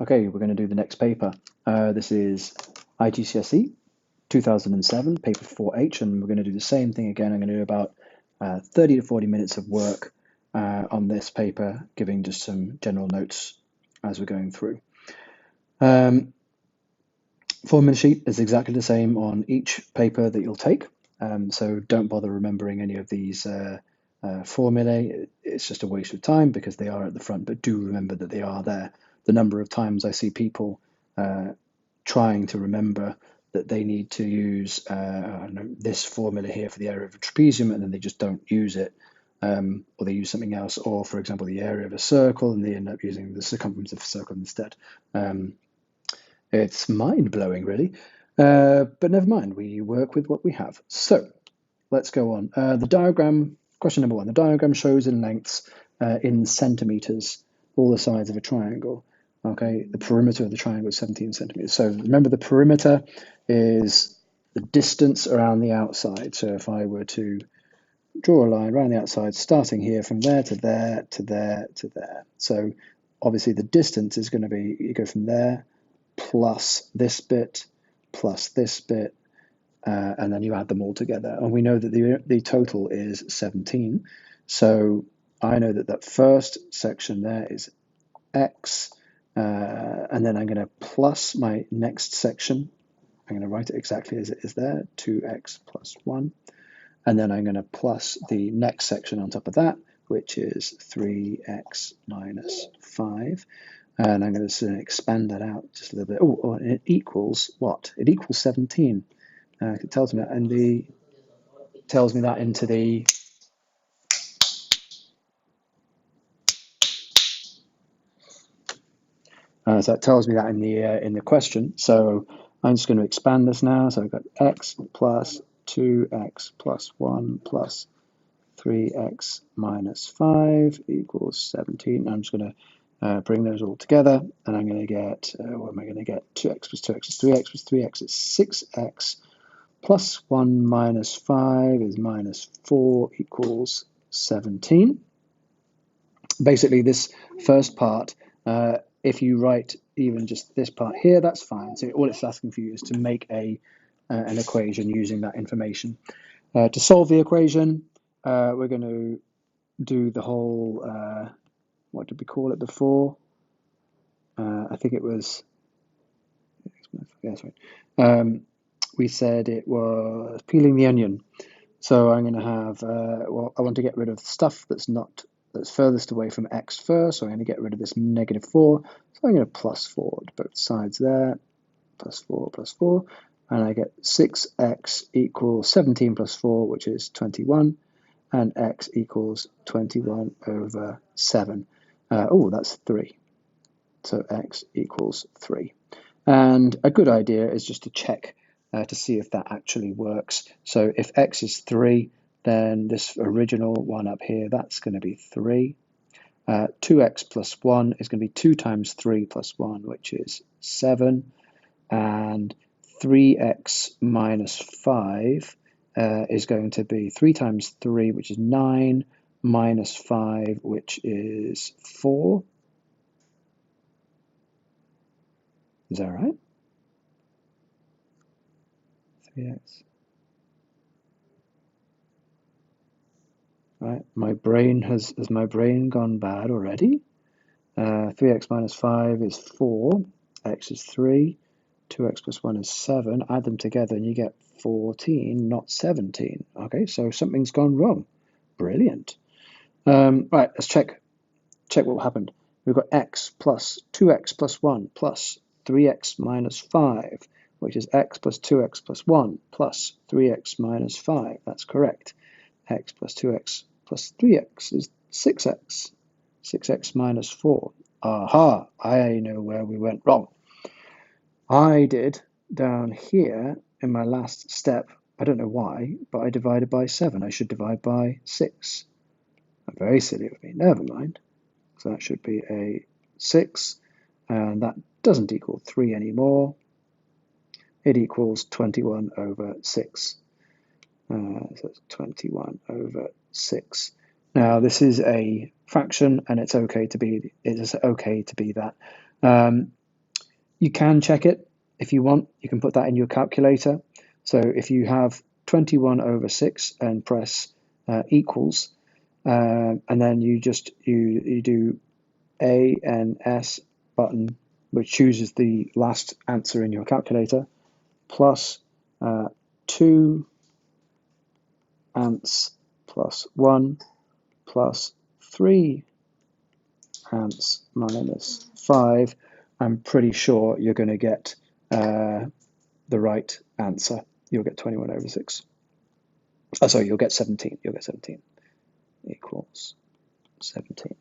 Okay, we're going to do the next paper. This is IGCSE 2007, paper 4H, and we're going to do the same thing again. I'm going to do about 30 to 40 minutes of work on this paper, giving just some general notes as we're going through. Formula sheet is exactly the same on each paper that you'll take, so don't bother remembering any of these formulae. It's just a waste of time because they are at the front, but do remember that they are there. The number of times I see people trying to remember that they need to use this formula here for the area of a trapezium, and then they just don't use it, or they use something else, or for example, the area of a circle, and they end up using the circumference of a circle instead. It's mind-blowing, really. But never mind, we work with what we have. So let's go on. The diagram, question number one, the diagram shows in lengths in centimeters all the sides of a triangle. Okay, the perimeter of the triangle is 17 centimeters. So remember, the perimeter is the distance around the outside. So if I were to draw a line around the outside, starting here from there to there to there to there. So obviously the distance is going to be, you go from there plus this bit, and then you add them all together. And we know that the total is 17. So I know that that first section there is x, and then I'm going to plus my next section. I'm going to write it exactly as it is there, 2x plus 1. And then I'm going to plus the next section on top of that, which is 3x minus 5. And I'm going to expand that out just a little bit. Oh, and it equals what? It equals 17. It tells me that in the into the so it tells me that in the question. So I'm just going to expand this now. So I've got x plus 2x plus 1 plus 3x minus 5 equals 17. I'm just going to bring those all together, and I'm going to get, what am I going to get? 2x plus 2x is 3x plus 3x is 6x plus 1 minus 5 is minus 4 equals 17. Basically, this first part, if you write even just this part here, that's fine. So all it's asking for you is to make an equation using that information. To solve the equation, we're going to do the whole, what did we call it before? I think it was, yes, right. We said it was peeling the onion. So I'm going to have, well, I want to get rid of stuff that's furthest away from x first, so I'm going to get rid of this negative 4. So I'm going to plus 4 to both sides there, plus 4, and I get 6x equals 17 plus 4, which is 21, and x equals 21 over 7. Oh, that's 3. So x equals 3. And a good idea is just to check to see if that actually works. So if x is 3, then this original one up here, that's going to be 3. 2x plus 1 is going to be 2 times 3 plus 1, which is 7. And 3x minus 5 is going to be 3 times 3, which is 9, minus 5, which is 4. Is that right? 3x. Right, my brain has my brain gone bad already? 3x minus 5 is 4, x is 3, 2x plus 1 is 7. Add them together and you get 14, not 17. Okay, so something's gone wrong. Brilliant. Right, let's check what happened. We've got x plus 2x plus 1 plus 3x minus 5, which is x plus 2x plus 1 plus 3x minus 5. That's correct. X plus 2x plus 3x is 6x. 6x minus 4. Aha, I know where we went wrong. I did down here in my last step, I don't know why, but I divided by 7. I should divide by 6. Very silly of me. Never mind. So that should be a 6, and that doesn't equal 3 anymore. It equals 21 over 6. So it's 21 over 6. Now this is a fraction, and it's okay to be that. You can check it if you want. You can put that in your calculator. So if you have 21 over 6 and press equals, and then you do A and S button, which chooses the last answer in your calculator, plus 2 ants plus 1 plus 3 ants minus 5, I'm pretty sure you're going to get the right answer. You'll get 21 over 6. Oh, sorry, you'll get 17. You'll get 17 equals 17.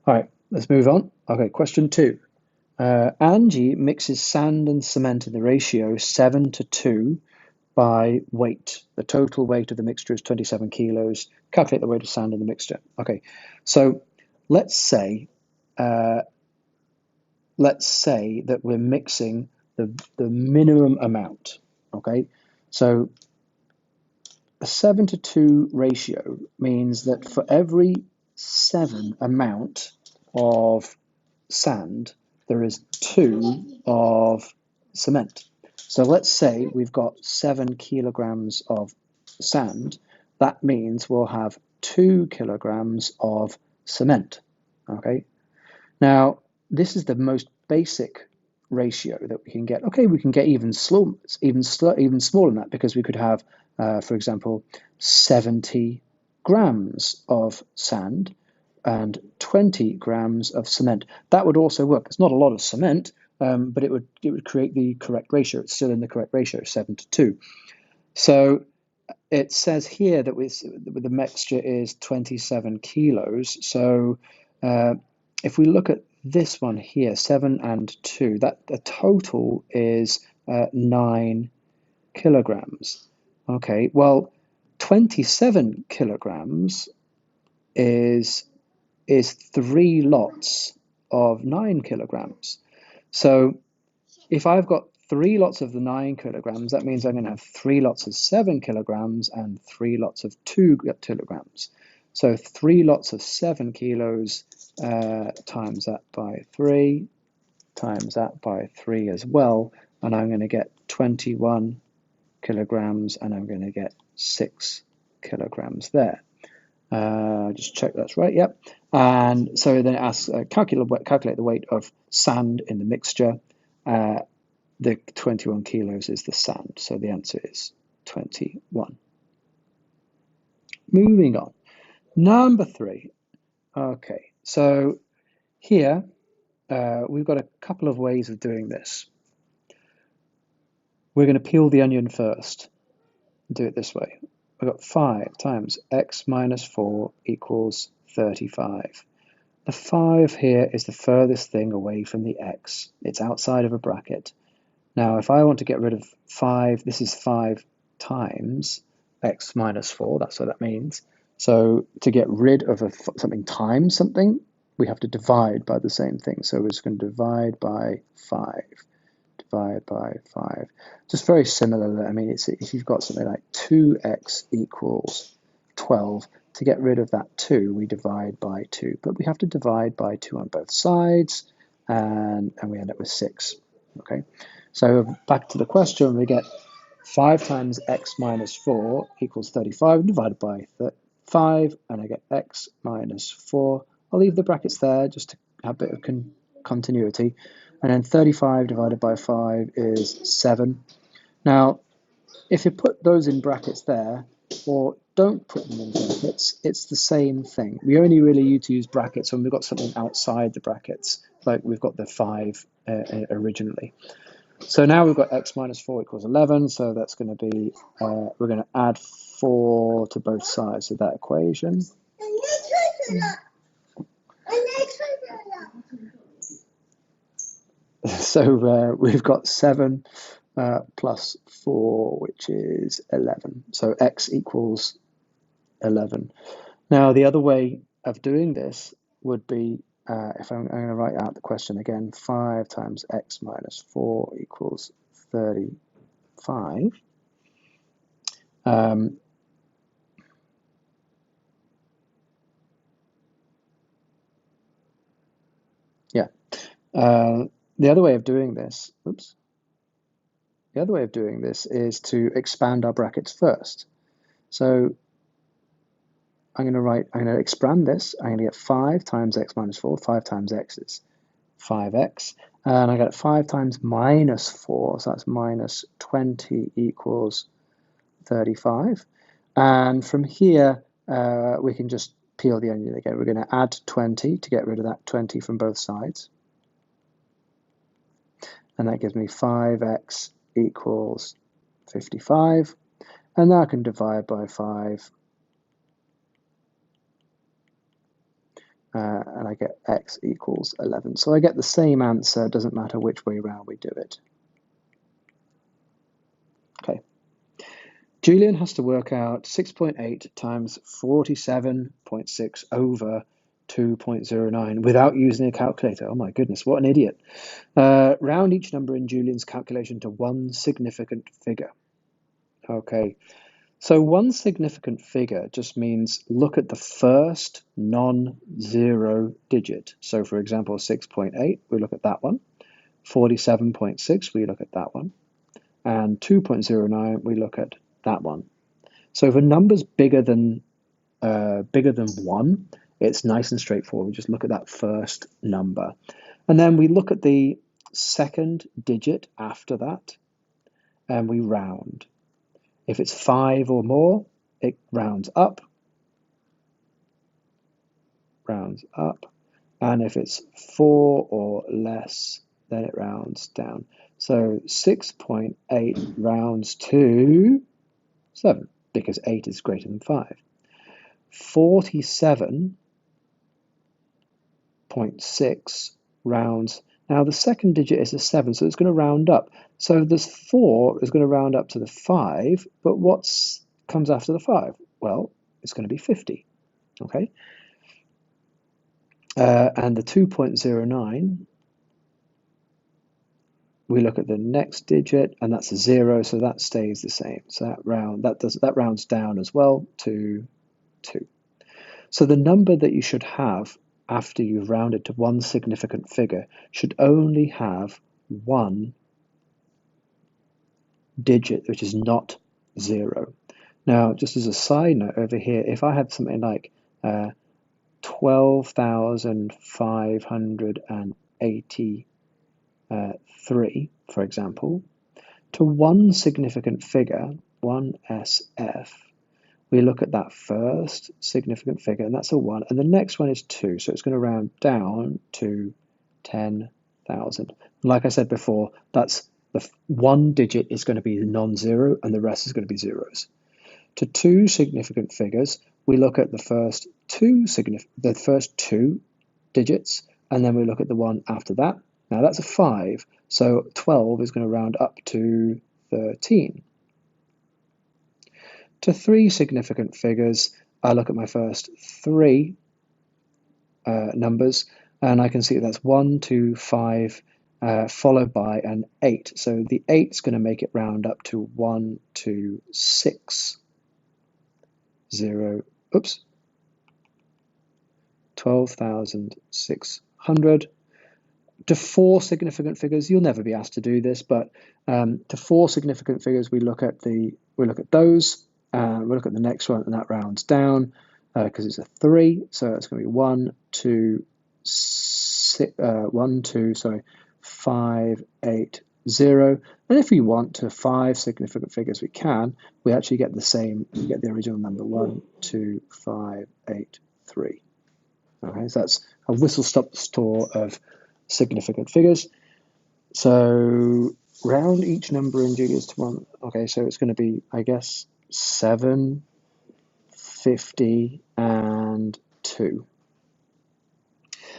All right, let's move on. Okay, question 2. Angie mixes sand and cement in the ratio 7:2 by weight. The total weight of the mixture is 27 kilos. Calculate the weight of sand in the mixture. Okay, so let's say uh, that we're mixing the minimum amount. Okay, so a 7:2 ratio means that for every 7 amount of sand, there is 2 of cement. So let's say we've got 7 kilograms of sand. That means we'll have 2 kilograms of cement. Okay. Now, this is the most basic ratio that we can get. Okay, we can get even smaller than that, because we could have, for example, 70 grams of sand and 20 grams of cement. That would also work. It's not a lot of cement, but it would create the correct ratio. It's still in the correct ratio, 7:2. So it says here that the mixture is 27 kilos. So if we look at this one here, 7 and 2, that the total is 9 kilograms. Okay, well, 27 kilograms is 3 lots of 9 kilograms. So if I've got 3 lots of the 9 kilograms, that means I'm going to have 3 lots of 7 kilograms and 3 lots of 2 kilograms. So 3 lots of 7 kilos times that by 3, times that by 3 as well, and I'm going to get 21 kilograms, and I'm going to get 6 kilograms there. Just check that's right, yep. And so then it asks, calculate the weight of sand in the mixture. The 21 kilos is the sand, so the answer is 21. Moving on. Number 3. Okay, so here we've got a couple of ways of doing this. We're going to peel the onion first. Do it this way. We've got 5 times x minus 4 equals 35. The 5 here is the furthest thing away from the x. It's outside of a bracket. Now, if I want to get rid of 5, this is 5 times x minus 4. That's what that means. So to get rid of something times something, we have to divide by the same thing. So we're just going to divide by 5. Divide by 5. Just very similar. I mean, if you've got something like 2x equals 12, to get rid of that 2, we divide by 2. But we have to divide by 2 on both sides, and we end up with 6. Okay. So back to the question, we get 5 times x minus 4 equals 35, divided by 5, and I get x minus 4. I'll leave the brackets there just to have a bit of continuity. And then 35 divided by 5 is 7. Now, if you put those in brackets there, or don't put them in brackets, it's the same thing. We only really need to use brackets when we've got something outside the brackets, like we've got the 5 originally. So now we've got x minus 4 equals 11, so that's going to be, we're going to add 4 to both sides of that equation. So we've got 7 plus 4, which is 11. So x equals 11. Now, the other way of doing this would be, if I'm going to write out the question again, 5 times x minus 4 equals 35. The other way of doing this, oops, the other way of doing this is to expand our brackets first. So I'm going to expand this. I'm going to get 5 times x minus 4. 5 times x is 5x. And I get 5 times minus 4, so that's minus 20 equals 35. And from here, we can just peel the onion again. We're going to add 20 to get rid of that 20 from both sides. And that gives me 5x equals 55. And now I can divide by 5. And I get x equals 11. So I get the same answer, it doesn't matter which way around we do it. Okay. Julian has to work out 6.8 times 47.6 over 2.09 without using a calculator. Oh my goodness, what an idiot. Round each number in Julian's calculation to one significant figure. Okay, so one significant figure just means look at the first non-zero digit. So for example, 6.8, we look at that one. 47.6, we look at that one. And 2.09, we look at that one. So if a number's bigger than 1, it's nice and straightforward. We just look at that first number. And then we look at the second digit after that, and we round. If it's 5 or more, it rounds up. And if it's 4 or less, then it rounds down. So 6.8 rounds to 7, because 8 is greater than 5. 47.6 rounds. Now the second digit is a 7, so it's going to round up. So this 4 is going to round up to the 5, but what comes after the 5? Well, it's going to be 50, okay? And the 2.09, we look at the next digit, and that's a 0, so that stays the same. So that rounds down as well to 2. So the number that you should have after you've rounded to one significant figure should only have one digit, which is not 0. Now, just as a side note over here, if I have something like 12,583, for example, to one significant figure, 1SF, we look at that first significant figure, and that's a 1, and the next one is 2, so it's going to round down to 10,000. Like I said before, that's the one digit is going to be non-zero, and the rest is going to be zeros. To two significant figures, we look at the first two digits, and then we look at the one after that. Now that's a 5, so 12 is going to round up to 13. To three significant figures, I look at my first 3 numbers, and I can see that's 1, 2, 5, followed by an 8. So the 8 is going to make it round up to 1, 2, 6, 0, oops, 12,600. To 4 significant figures, you'll never be asked to do this, but to 4 significant figures, we look at those. We look at the next one, and that rounds down because it's a 3, so it's going to be 1, 2, 5, 8, 0. And if we want to 5 significant figures, we can. We actually get the same. We get the original number 1, 2, 5, 8, 3. Okay, so that's a whistle-stop tour of significant figures. So round each number in Julia's to 1. Okay, so it's going to be, I guess, 7, 50, and 2.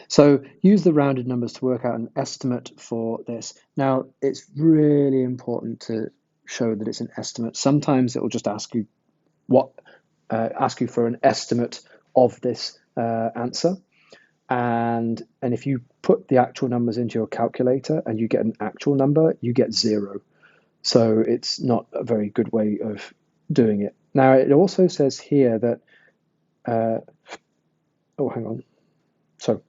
So use the rounded numbers to work out an estimate for this. Now, it's really important to show that it's an estimate. Sometimes it will just ask you for an estimate of this answer. And if you put the actual numbers into your calculator and you get an actual number, you get 0. So it's not a very good way of doing it. Now, it also says here that, oh, hang on. So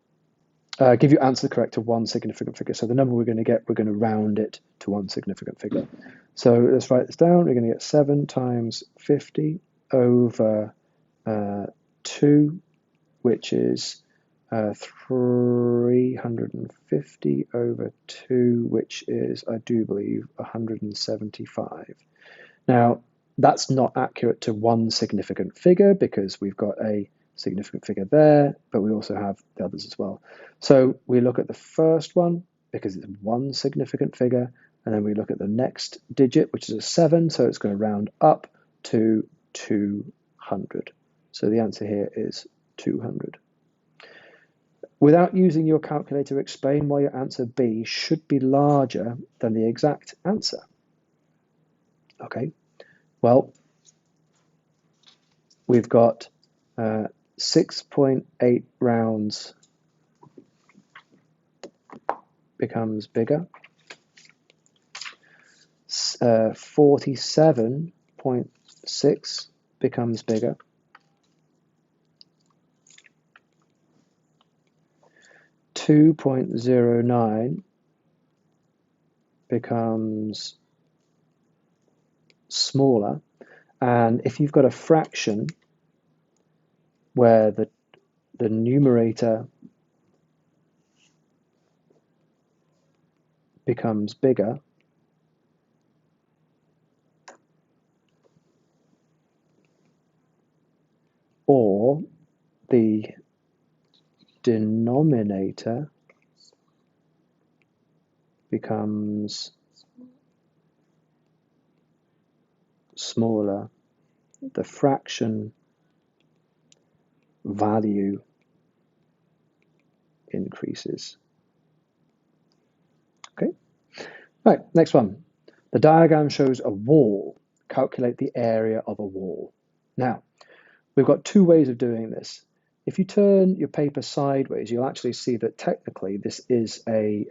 give your answer correct to one significant figure. So the number we're going to get, we're going to round it to one significant figure. So let's write this down. We're going to get 7 times 50 over 2, which is 350 over 2, which is, I do believe, 175. Now, that's not accurate to one significant figure because we've got a significant figure there, but we also have the others as well. So we look at the first one because it's one significant figure, and then we look at the next digit, which is a 7, so it's going to round up to 200. So the answer here is 200. Without using your calculator, explain why your answer B should be larger than the exact answer. Okay, well, we've got 6.8 rounds becomes bigger. 47.6 becomes bigger. 2.09 becomes smaller. And if you've got a fraction where the numerator becomes bigger, or the denominator becomes smaller, the fraction value increases. Okay, right, next one. The diagram shows a wall. Calculate the area of a wall. Now, we've got two ways of doing this. If you turn your paper sideways, you'll actually see that technically this is a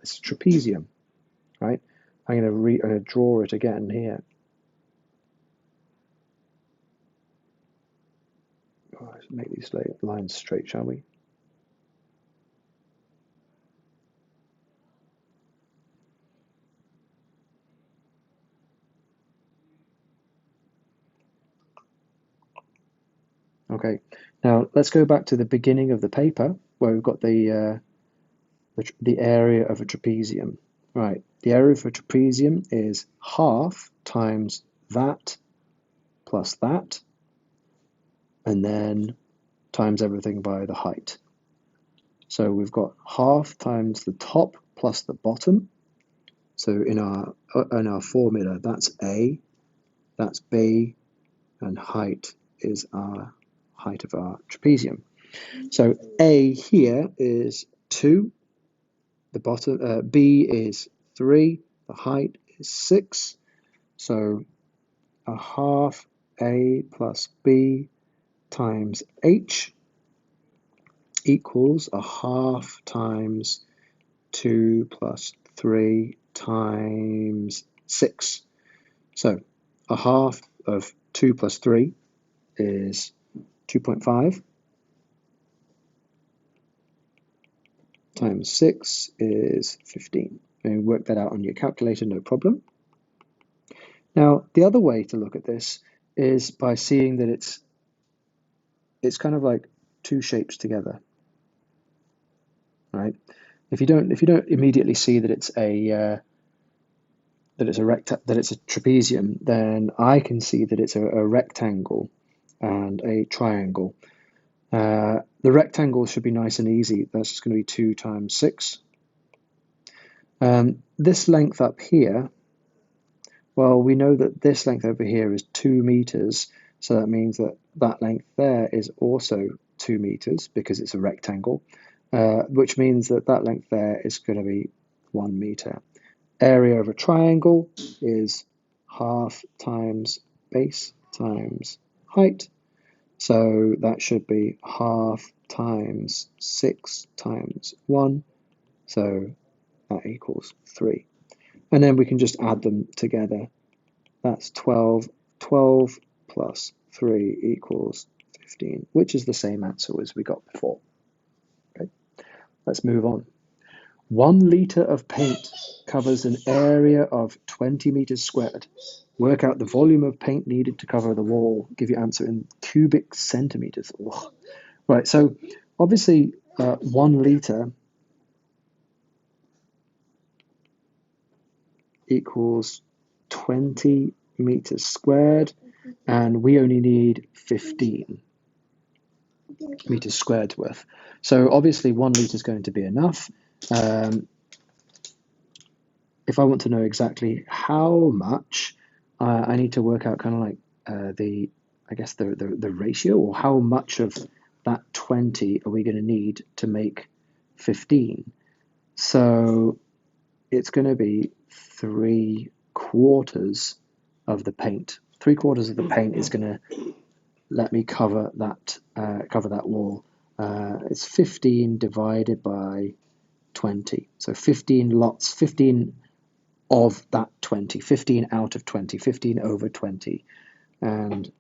trapezium, right? I'm going to draw it again here. Let's make these lines straight, shall we? Okay, now let's go back to the beginning of the paper where we've got the area of a trapezium. Right, the area of a trapezium is half times that plus that, and then times everything by the height. So we've got half times the top plus the bottom. So in our formula, that's A, that's B, and height is our height of our trapezium. So A here is 2, the bottom, B is 3, the height is 6. So a half A plus B times H equals a half times 2 plus 3 times 6. So a half of 2 plus 3 is 2.5 times 6 is 15. And work that out on your calculator, no problem. Now, the other way to look at this is by seeing that it's kind of like two shapes together, right? If you don't immediately see that it's a trapezium, then I can see that it's a rectangle and a triangle. The rectangle should be nice and easy. That's just going to be 2 times 6. This length up here, well, we know that this length over here is 2 meters, so that means that that length there is also 2 meters because it's a rectangle, which means that that length there is going to be 1 meter. Area of a triangle is half times base times height, so that should be half times 6 times 1, so that equals 3. And then we can just add them together. That's 12. 12 plus 3 equals 15, which is the same answer as we got before. Okay. let's move on. 1 litre of paint covers an area of 20 meters squared. Work out the volume of paint needed to cover the wall. Give your answer in cubic centimeters. Ugh. Right, so obviously 1 litre equals 20 meters squared, and we only need 15 meters squared worth. So obviously 1 litre is going to be enough. If I want to know exactly how much, I need to work out kind of like the ratio, or how much of that 20 are we going to need to make 15. So it's going to be 3/4 of the paint. 3/4 of the paint is going to let me cover that wall. It's 15 divided by 20. So 15 lots, 15 of that 20, 15 out of 20, 15 over 20. And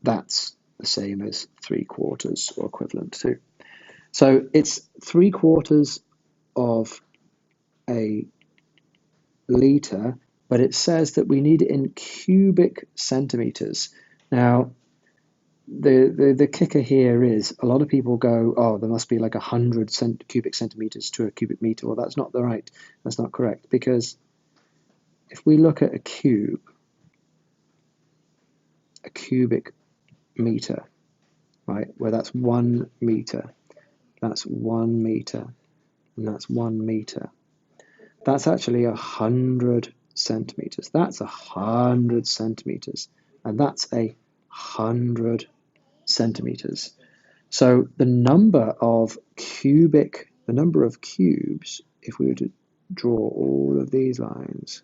that's the same as 3/4, or equivalent to. So it's 3/4 of a litre, but it says that we need it in cubic centimetres. Now, the kicker here is a lot of people go, oh, there must be like 100 cubic centimetres to a cubic metre. Well, that's not that's not correct, because if we look at a cubic metre, right, where that's 1 metre, that's 1 metre, and that's 1 metre, that's actually 100 centimetres. That's 100 centimetres, and that's 100 centimetres. So the number of cubes, if we were to draw all of these lines,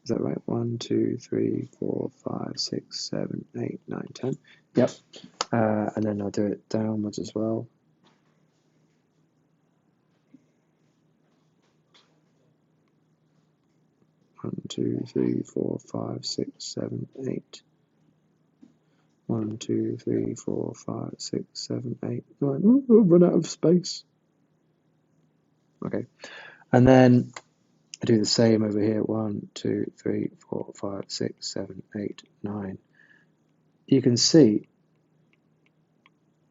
is that right? 1, 2, 3, 4, 5, 6, 7, 8, 9, 10. Yep. And then I'll do it downwards as well. 1, 2, 3, 4, 5, 6, 7, 8. 1, 2, 3, 4, 5, 6, 7, 8, 9. Oh, we'll run out of space. Okay. And then I do the same over here. 1, 2, 3, 4, 5, 6, 7, 8, 9. You can see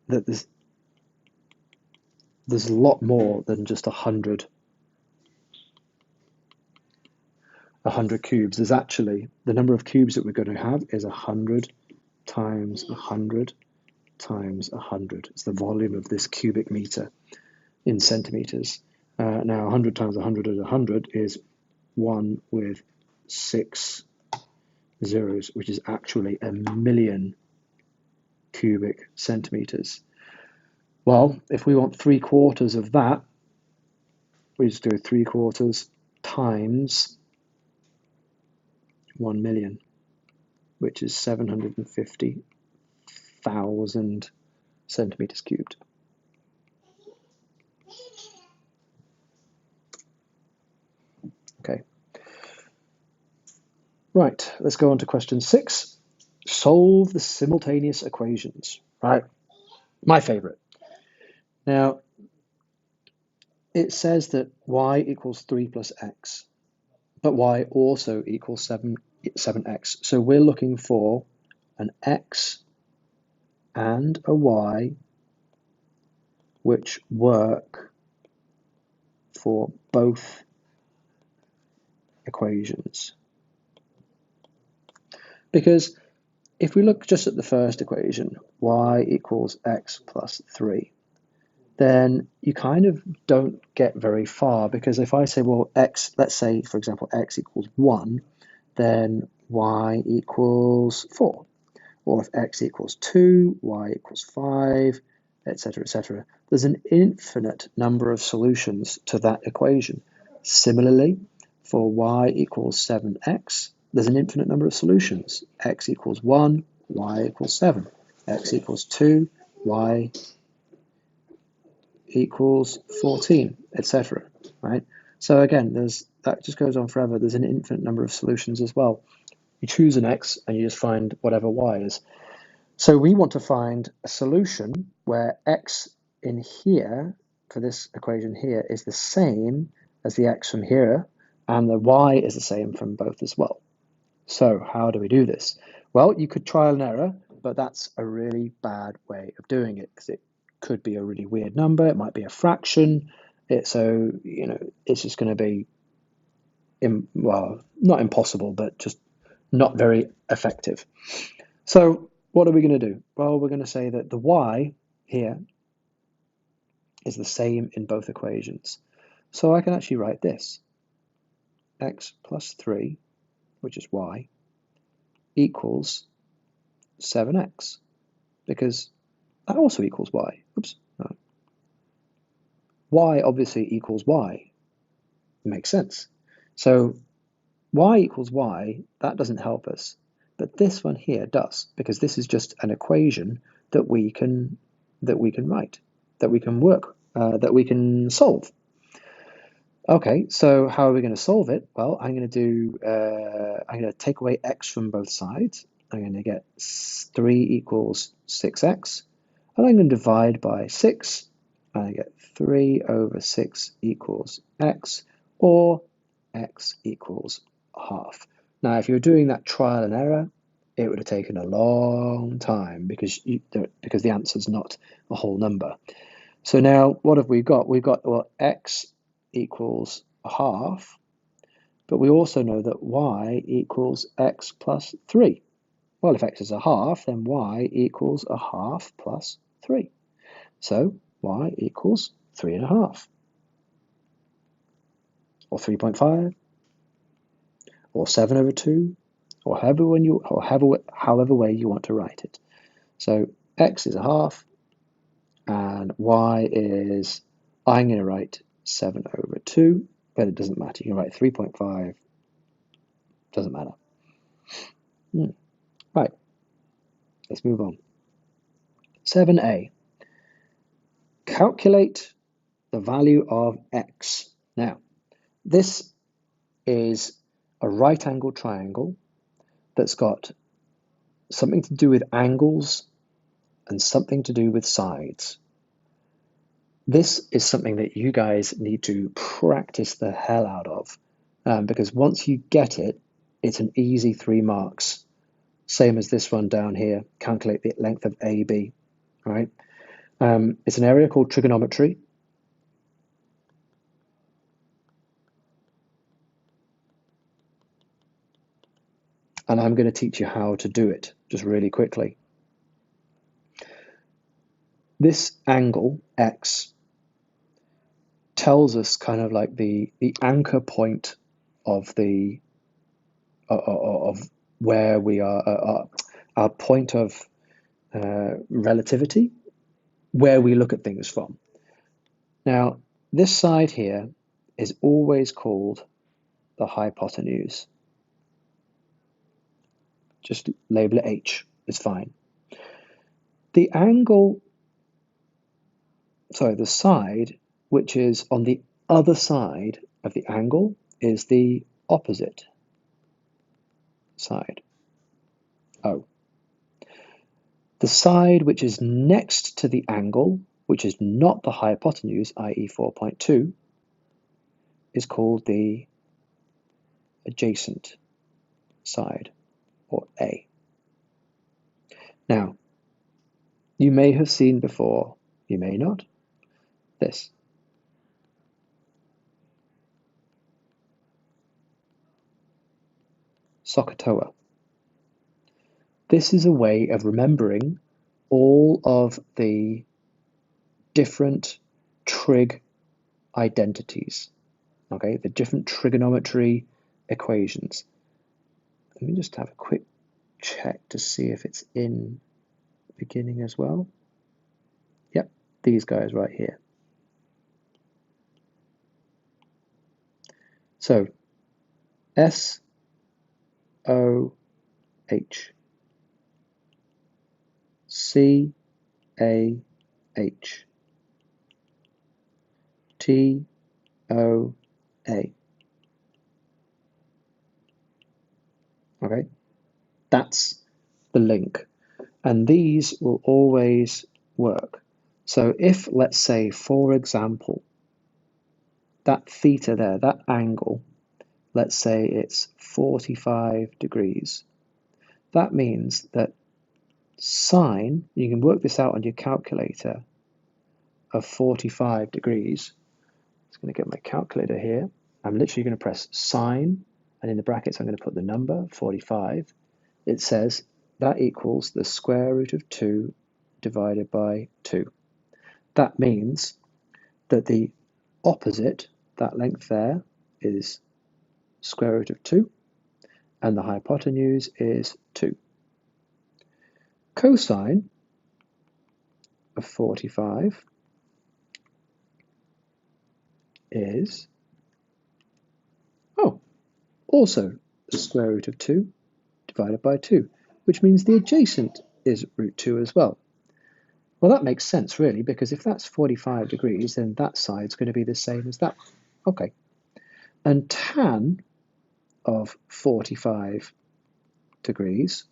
that there's a lot more than just 100 cubes. There's actually, the number of cubes that we're going to have is 100 times 100 times 100. It's the volume of this cubic meter in centimeters. Now 100 times 100 is 100 is 1 with 6 zeros, which is actually 1,000,000 cubic centimeters. Well, if we want 3/4 of that, we just do 3/4 times 1,000,000, which is 750,000 centimeters cubed. Okay. Right, let's go on to question 6. Solve the simultaneous equations. Right, my favorite. Now, it says that y equals 3 plus x, but y also equals 7x. So we're looking for an x and a y which work for both equations. Because if we look just at the first equation, y equals x plus 3, then you kind of don't get very far, because if I say, well, x, let's say, for example, x equals 1, then y equals 4. Or if x equals 2, y equals 5, etc., etc. There's an infinite number of solutions to that equation. Similarly, for y equals 7x, there's an infinite number of solutions. X equals 1, y equals 7. X equals 2, y equals 14, etc. Right? So again, that just goes on forever. There's an infinite number of solutions as well. You choose an x and you just find whatever y is. So we want to find a solution where x in here, for this equation here, is the same as the x from here, and the y is the same from both as well. So how do we do this? Well, you could trial and error, but that's a really bad way of doing it because it could be a really weird number. It might be a fraction. So, it's just going to be, well, not impossible, but just not very effective. So what are we going to do? Well, we're going to say that the y here is the same in both equations. So I can actually write this. X plus 3, which is y, equals 7x, because that also equals y. Oops, no. Y obviously equals y. It makes sense. So y equals y, that doesn't help us. But this one here does, because this is just an equation that we can write, that we can work, that we can solve. Okay, so how are we going to solve it? Well, I'm going to take away x from both sides. I'm going to get 3 equals 6x, and I'm going to divide by 6, and I get 3 over 6 equals x, or x equals half. Now, if you're doing that trial and error, it would have taken a long time because the answer is not a whole number. So now, what have we got? We've got, well, x equals a half, but we also know that y equals x plus 3. Well, if x is a half, then y equals a half plus 3. So y equals 3.5, or 3.5, or 7 over 2, or however way you want to write it. So x is a half, and y is, I'm going to write 7 over 2, but it doesn't matter. You can write 3.5, doesn't matter. Right, let's move on. 7a, calculate the value of x. Now, this is a right-angled triangle that's got something to do with angles and something to do with sides. This is something that you guys need to practice the hell out of, because once you get it, it's an easy 3 marks. Same as this one down here, calculate the length of AB, right? It's an area called trigonometry. And I'm going to teach you how to do it just really quickly. This angle, x, tells us kind of like the anchor point of the of where we are, our point of relativity, where we look at things from. Now, this side here is always called the hypotenuse. Just label it H, it's fine. The angle, sorry, the side which is on the other side of the angle is the opposite side, O. The side which is next to the angle, which is not the hypotenuse, i.e. 4.2, is called the adjacent side, or A. Now, you may have seen before, you may not, this. SOHCAHTOA. This is a way of remembering all of the different trig identities, okay, the different trigonometry equations. Let me just have a quick check to see if it's in the beginning as well. Yep, these guys right here. So SOH, CAH, TOA. Okay, that's the link. And these will always work. So if, let's say, for example, that theta there, that angle, let's say it's 45 degrees, that means that sine, you can work this out on your calculator, of 45 degrees. I'm just going to get my calculator here. I'm literally going to press sine, and in the brackets I'm going to put the number 45. It says that equals the square root of 2 divided by 2. That means that the opposite, that length there, is square root of 2, and the hypotenuse is 2. Cosine of 45 is, also the square root of 2 divided by 2, which means the adjacent is root 2 as well. Well, that makes sense, really, because if that's 45 degrees, then that side's going to be the same as that. Okay. And tan of 45 degrees,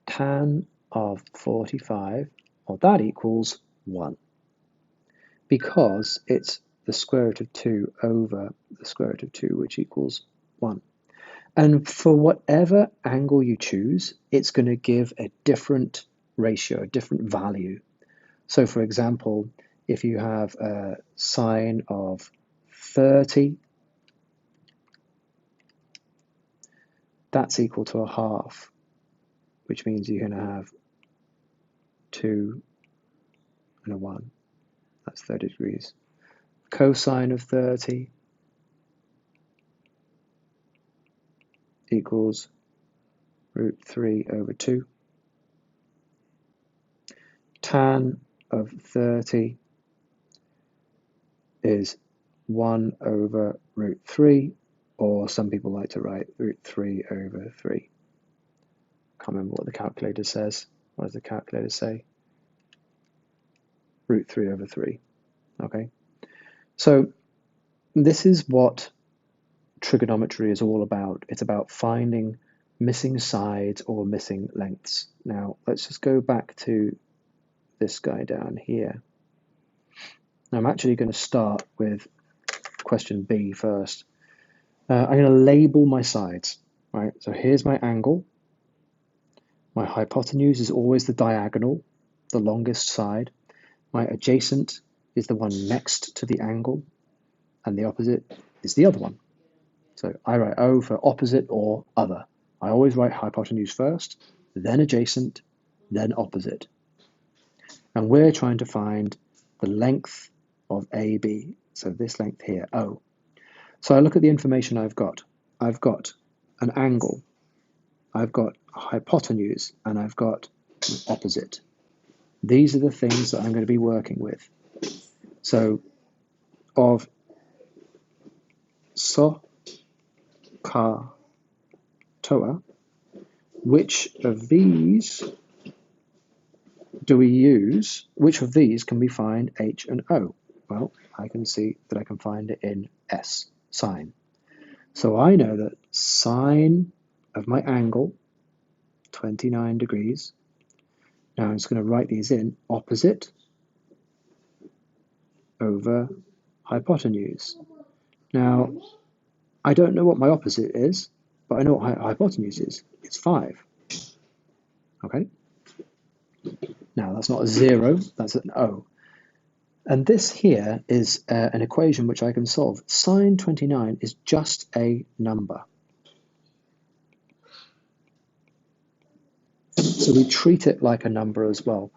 tan of 45, well, that equals 1, because it's the square root of 2 over the square root of 2, which equals 1. And for whatever angle you choose, it's going to give a different ratio, a different value. So for example, if you have a sine of 30, that's equal to a half, which means you're going to have 2 and a 1. That's 30 degrees. Cosine of 30 equals root 3 over 2. Tan of 30 is 1 over root 3, or some people like to write root 3 over 3. Can't remember what the calculator says. What does the calculator say? Root 3 over 3. Okay, so this is what trigonometry is all about. It's about finding missing sides or missing lengths. Now let's just go back to this guy down here. Now, I'm actually going to start with question B first. I'm going to label my sides, right? So here's my angle. My hypotenuse is always the diagonal, the longest side. My adjacent is the one next to the angle, and the opposite is the other one. So I write O for opposite or other. I always write hypotenuse first, then adjacent, then opposite. And we're trying to find the length of AB, so this length here, O. So I look at the information I've got. I've got an angle, I've got a hypotenuse, and I've got an opposite. These are the things that I'm going to be working with. So of SO, CA, TOA, which of these do we use? Which of these can we find H and O? Well, I can see that I can find it in S, sine. So I know that sine of my angle, 29 degrees. Now I'm just going to write these in, opposite over hypotenuse. Now, I don't know what my opposite is, but I know what hypotenuse is. It's 5. Okay? Now, that's not a 0, that's an O. And this here is an equation which I can solve. Sine 29 is just a number. So we treat it like a number as well.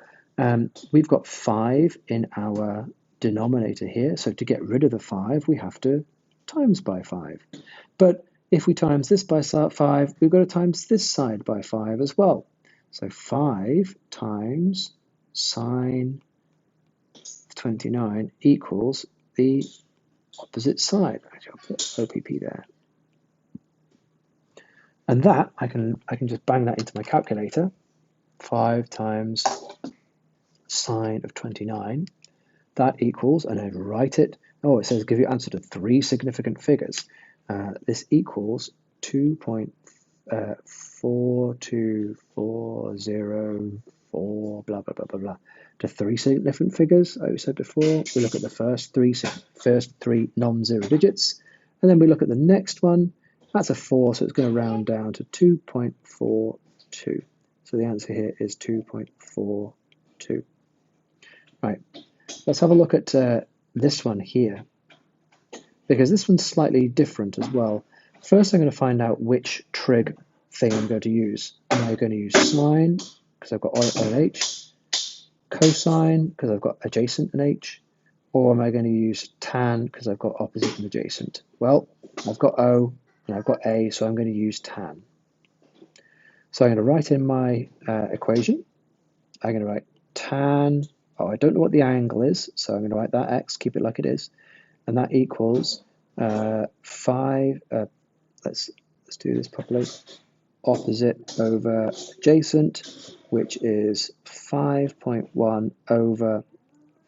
We've got 5 in our denominator here, so to get rid of the 5, we have to times by 5. But if we times this by 5, we've got to times this side by 5 as well. So 5 times sine 29 equals the opposite side. Actually, I'll put OPP there. And that, I can just bang that into my calculator. 5 times sine of 29, that equals, and I write it, it says give you answer to 3 significant figures. This equals 2.3 42404 blah blah blah blah blah to three significant figures. Like we said before, we look at the first three non-zero digits, and then we look at the next one. That's a 4, so it's going to round down to 2.42. So the answer here is 2.42. Right, let's have a look at this one here, because this one's slightly different as well. First, I'm going to find out which trig thing I'm going to use. Am I going to use sine, because I've got O and H, cosine, because I've got adjacent and H, or am I going to use tan, because I've got opposite and adjacent? Well, I've got O and I've got A, so I'm going to use tan. So I'm going to write in my equation. I'm going to write tan, I don't know what the angle is, so I'm going to write that x, keep it like it is, and that equals 5, let's do this properly, opposite over adjacent, which is 5.1 over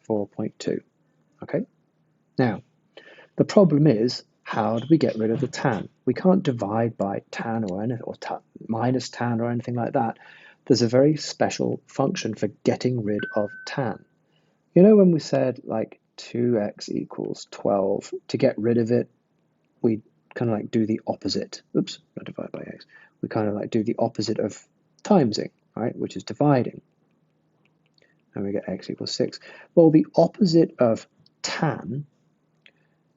4.2. Okay, now the problem is, how do we get rid of the tan? We can't divide by tan or anything, or minus tan or anything like that. There's a very special function for getting rid of tan. You know when we said like 2x equals 12, to get rid of it, we kind of like do the opposite. Oops, not divide by x. We kind of like do the opposite of timesing, right, which is dividing. And we get x equals 6. Well, the opposite of tan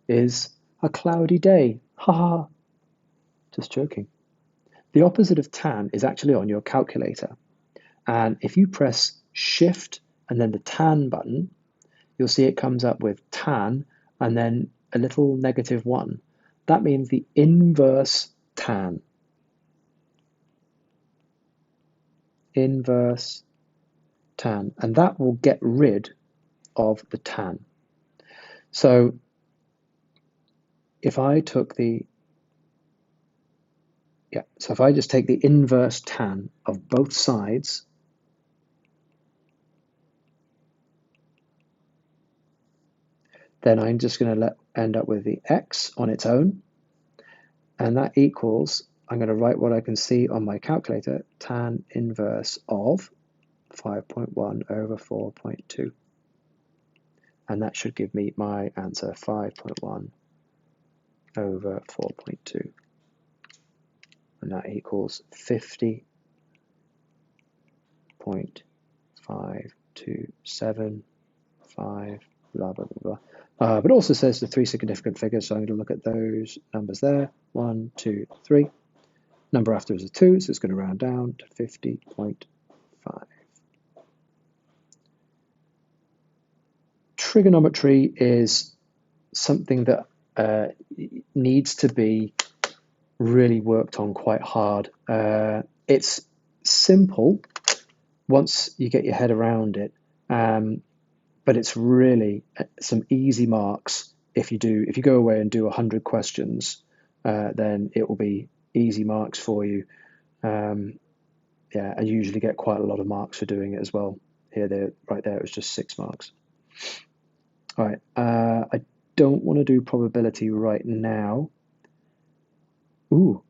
is a cloudy day. Ha ha. Just joking. The opposite of tan is actually on your calculator. And if you press Shift and then the tan button, you'll see it comes up with tan and then a little -1. That means the inverse tan. Inverse tan. And that will get rid of the tan. So if I took the, so if I just take the inverse tan of both sides, then I'm just going to end up with the x on its own, and that equals, I'm going to write what I can see on my calculator, tan inverse of 5.1 over 4.2. And that should give me my answer, 5.1 over 4.2. And that equals 50.5275, blah, blah, blah, blah. But it also says the three significant figures, so I'm going to look at those numbers there. 1, 2, 3. Number after is a 2, so it's going to round down to 50.5. Trigonometry is something that needs to be really worked on quite hard. It's simple once you get your head around it, but it's really some easy marks. If you go away and do 100 questions, then it will be easy marks for you. I usually get quite a lot of marks for doing it as well. Here, right there, it was just 6 marks. All right, I don't want to do probability right now. Ooh,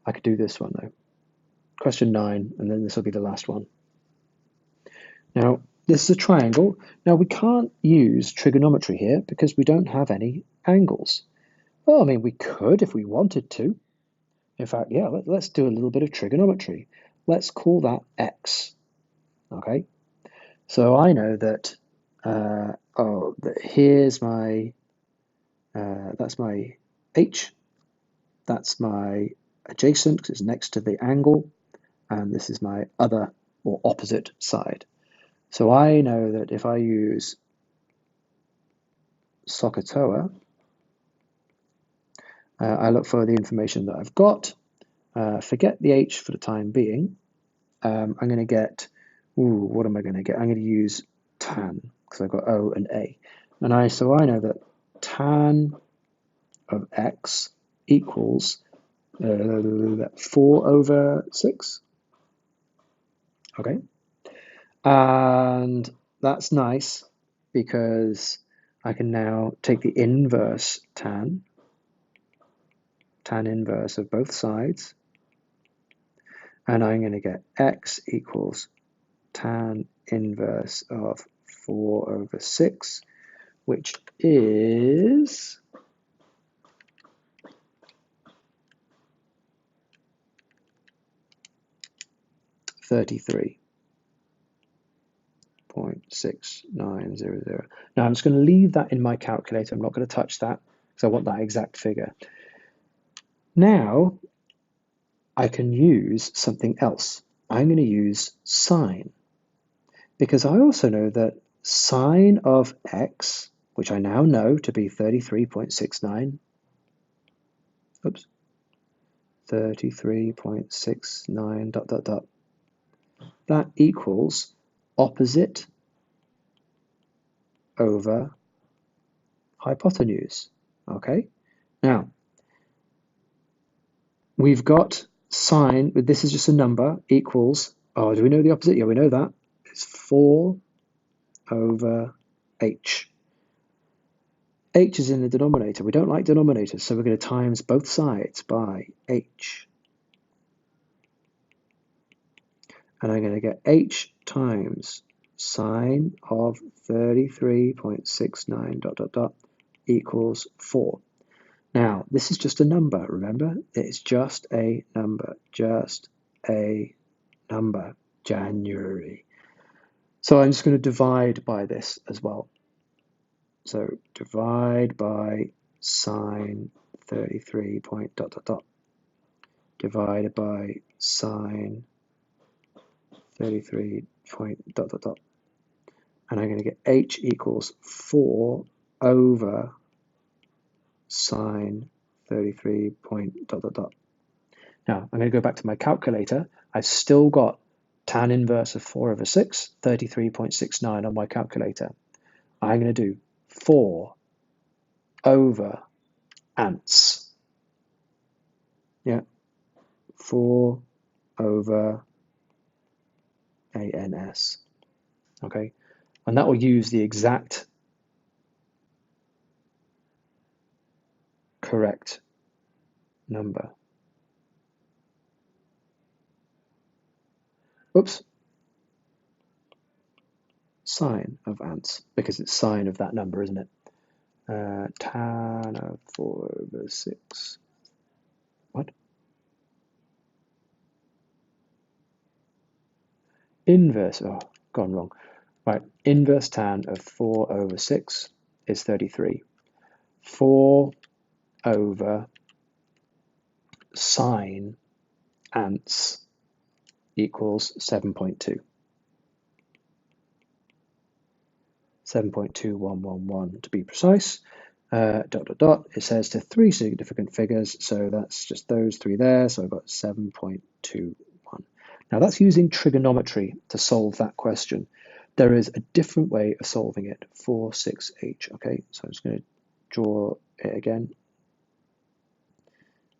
I could do this one though. Question 9, and then this will be the last one. Now, this is a triangle. Now, we can't use trigonometry here because we don't have any angles. Well, I mean, we could if we wanted to. In fact, yeah, let's do a little bit of trigonometry. Let's call that x, okay? So I know that, here's my, that's my h, that's my adjacent because it's next to the angle, and this is my other or opposite side. So I know that if I use SOHCAHTOA, I look for the information that I've got, forget the h for the time being. I'm going to get, what am I going to get? I'm going to use tan because I've got O and A. And so I know that tan of x equals 4 over 6. Okay. And that's nice because I can now take the inverse tan inverse of both sides, And I'm going to get x equals tan inverse of 4 over 6, which is 33.6900. Now I'm just going to leave that in my calculator. I'm not going to touch that because I want that exact figure. Now I can use something else. I'm going to use sine, because I also know that sine of x, which I now know to be 33.69, 33.69 dot dot dot, that equals opposite over hypotenuse. Okay, now we've got sine, but this is just a number, equals, oh, do we know the opposite? Yeah, we know that. It's 4 over h. H is in the denominator. We don't like denominators, so we're going to times both sides by h. And I'm going to get h times sine of 33.69 dot dot dot equals 4. Now, this is just a number, remember? It's just a number, January. So I'm just going to divide by this as well. So divide by sine 33 point dot dot dot divided by sine 33 point dot dot dot. And I'm going to get h equals 4 over sine 33 point dot dot dot. Now I'm going to go back to my calculator. I've still got tan inverse of 4 over 6, 33.69 on my calculator. I'm going to do 4 over ants. Yeah, 4 over ANS. Okay, and that will use the exact correct number. Oops. Sine of ants, because it's sine of that number, isn't it? Tan of 4 over 6. What? Inverse, oh, gone wrong. Right, inverse tan of 4 over 6 is 33. 4 over sine ants equals 7.2. 7.2111 to be precise. Dot dot dot, it says to 3 significant figures, so that's just those 3 there, so I've got 7.21. Now that's using trigonometry to solve that question. There is a different way of solving it for 6h, okay? So I'm just going to draw it again.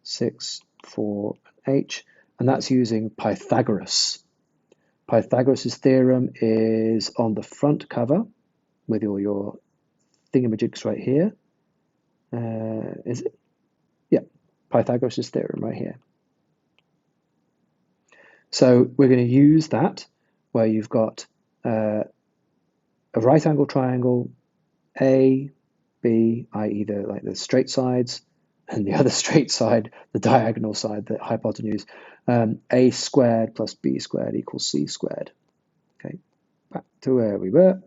6, 4, h, and that's using Pythagoras. Pythagoras' theorem is on the front cover with all your thingamajigs right here. Is it? Yeah, Pythagoras' theorem right here. So we're going to use that where you've got a right angle triangle, A, B, i.e. the straight sides, and the other straight side, the diagonal side, the hypotenuse, a squared plus b squared equals c squared. Okay, back to where we were.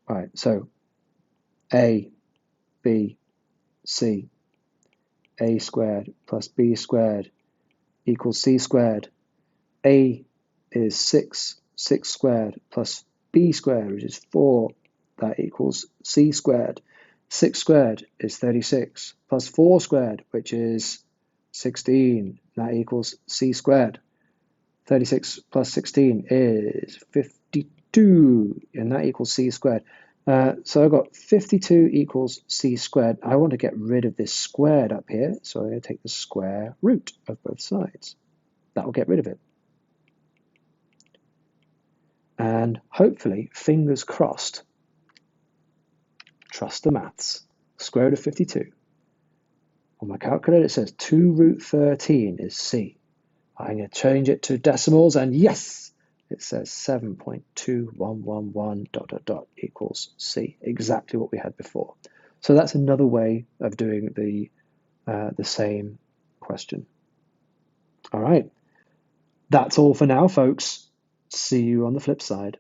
All right, so a, b, c, a squared plus b squared equals c squared. A is 6, 6 squared plus b squared, which is 4, that equals c squared. 6 squared is 36, plus 4 squared, which is 16, that equals c squared. 36 plus 16 is 52, and that equals c squared. So I've got 52 equals c squared. I want to get rid of this squared up here, so I'm going to take the square root of both sides. That will get rid of it. And hopefully, fingers crossed, trust the maths, square root of 52 On my calculator, it says 2 root 13 is C. I'm going to change it to decimals, and yes, it says 7.2111 dot dot dot equals C, exactly what we had before. So that's another way of doing the same question. All right, that's all for now, folks. See you on the flip side.